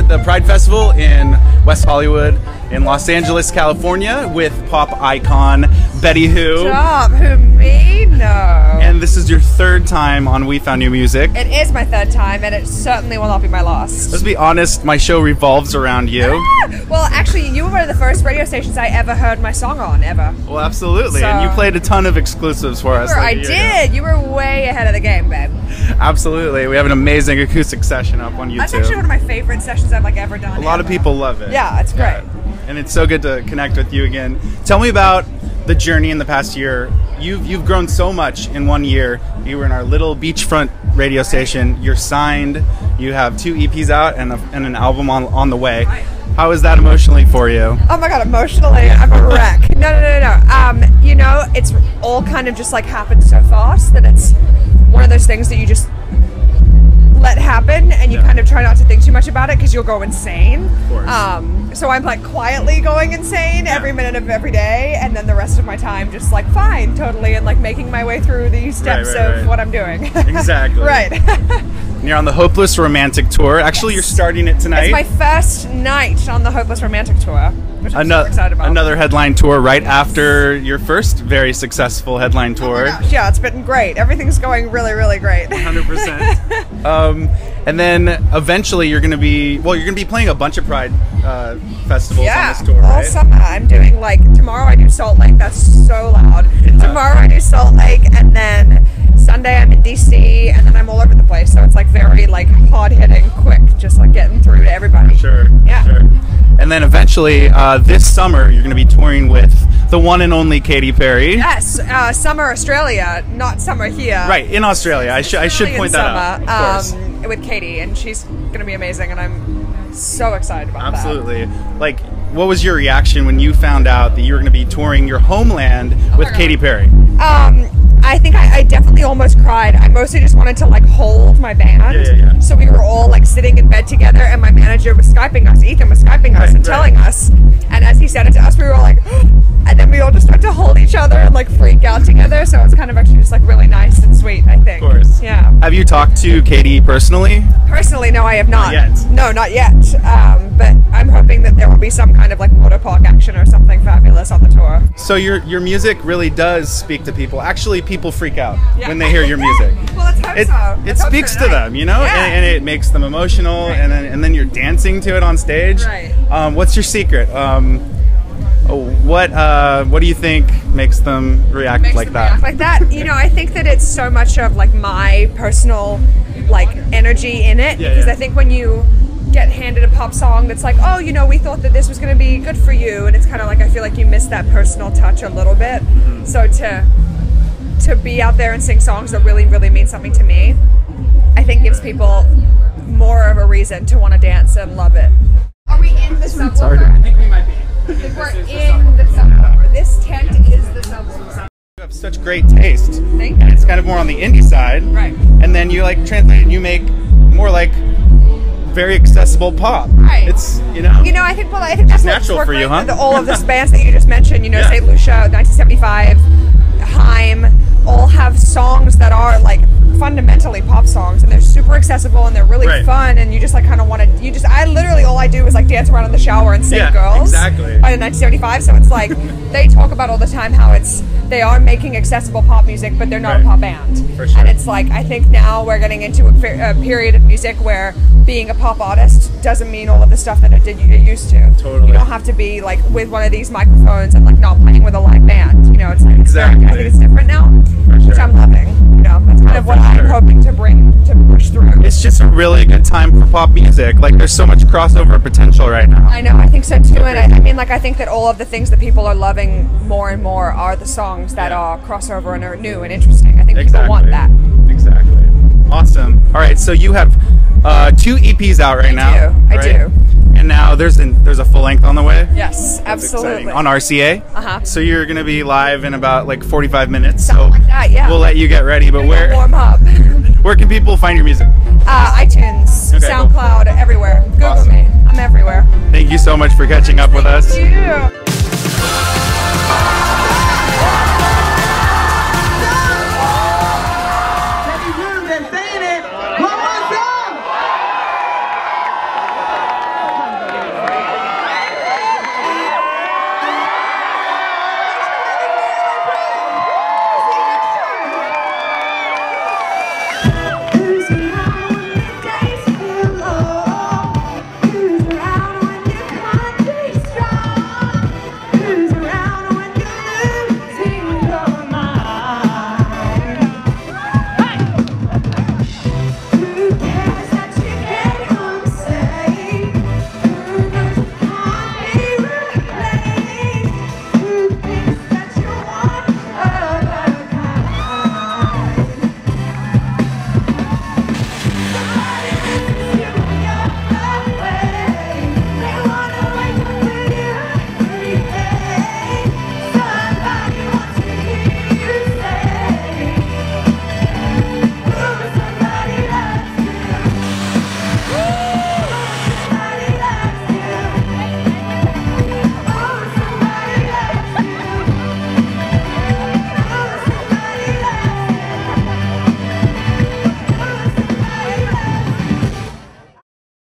at the Pride Festival in West Hollywood in Los Angeles, California with pop icon Betty Who. Stop, who me? No. And this is your third time on We Found New Music. It is my third time, and it certainly will not be my last. Let's be honest, my show revolves around you. Well, actually, you were one of the first radio stations I ever heard my song on, ever. Well, absolutely. So, and you played a ton of exclusives for us. I did. You were way ahead of the game, babe. Absolutely. We have an amazing acoustic session up on YouTube. That's actually one of my favorite sessions I've ever done. A lot of people love it. Yeah, it's great. And it's so good to connect with you again. Tell me about the journey in the past year. You've grown so much in 1 year. You were in our little beachfront radio station. You're signed. You have 2 EPs out and an album on the way. How is that emotionally for you? Oh my god, emotionally, I'm a wreck. No. You know, it's all kind of just like happened so fast that it's one of those things that you just let happen, and you kind of try not to think too much about it because you'll go insane. Of course. So I'm like quietly going insane every minute of every day, and then the rest of my time just like fine, totally, and like making my way through these steps of what I'm doing. Exactly. Right. You're on the Hopeless Romantic Tour. Actually, you're starting it tonight. It's my first night on the Hopeless Romantic Tour, which I'm super excited about. Another headline tour right after your first very successful headline tour. Oh my gosh, yeah, it's been great. Everything's going really, really great. 100%. And then eventually you're going to be playing a bunch of Pride festivals on this tour, right? All summer. I'm doing tomorrow I do Salt Lake. That's so loud. Tomorrow I do Salt Lake, and then Sunday I'm in DC, and then I'm all over the place. So it's like very hard hitting, quick, just like getting through to everybody. Sure. Yeah. Sure. And then eventually this summer you're going to be touring with the one and only Katy Perry. Yes, summer Australia, not summer here. Right, in Australia. I should point that out. Of course. With Katy, and she's going to be amazing, and I'm so excited about that. Absolutely. Like, what was your reaction when you found out that you were going to be touring your homeland with Katy Perry? I think I definitely almost cried. I mostly just wanted to hold my band. Yeah. So we were all sitting in bed together, and my manager was Skyping us. Ethan was Skyping us and telling us. And as he said it to us, we were all like, and then we all just started to hold each other and freak out together. So it's kind of actually just really nice and sweet, I think. Of course. Yeah. Have you talked to Katy personally? Personally, no, I have not. Not yet. No, not yet. But I'm hoping that there will be some kind of water park action or something fabulous on the tour. So your music really does speak to people. Actually, people freak out when they hear your music. Well, let's hope so. It speaks to them, you know, and it makes them emotional, and then you're dancing to it on stage. Right. What's your secret? What do you think makes them react like that? I think that it's so much of my personal energy in it, because I think when you get handed a pop song that's oh, we thought that this was going to be good for you, and it's kind of I feel like you miss that personal touch a little bit. So to be out there and sing songs that really, really mean something to me, I think gives people more of a reason to want to dance and love it. Are we in the subwoofer? I think we might be. We're in the subwoofer. This tent is the subwoofer. You have such great taste. Thank you. And it's kind of more on the indie side. Right. And then you translate and you make more very accessible pop. Right. It's I think that's natural for you, huh? With all of the bands that you just mentioned, say Lucia, 1975, Haim, all have songs that are fundamentally pop songs, and they're super accessible and they're really fun, and you just kind of want to. I literally all I do is dance around in the shower and sing "Girls" exactly. by the 1975. So it's they talk about all the time how they are making accessible pop music, but they're not a pop band. For sure. And it's I think now we're getting into a period of music where being a pop artist doesn't mean all of the stuff that it used to. Totally. You don't have to be with one of these microphones and not playing with a live band. It's exactly. I think it's different now, which I'm loving. That's kind of what I'm hoping to push through. It's just a really good time for pop music. There's so much crossover potential right now. I know, I think so too, and I think that all of the things that people are loving more and more are the songs that are crossover and are new and interesting. I think people want that. Exactly. Awesome. All right, so you have 2 EPs out right now. I do. And now there's a full length on the way. Yes, absolutely. On RCA. So you're gonna be live in about 45 minutes. Something like that, yeah. We'll let you get ready. But warm up. Where can people find your music? iTunes, SoundCloud, everywhere. Google me. I'm everywhere. Thank you so much for catching up with us. Thank you.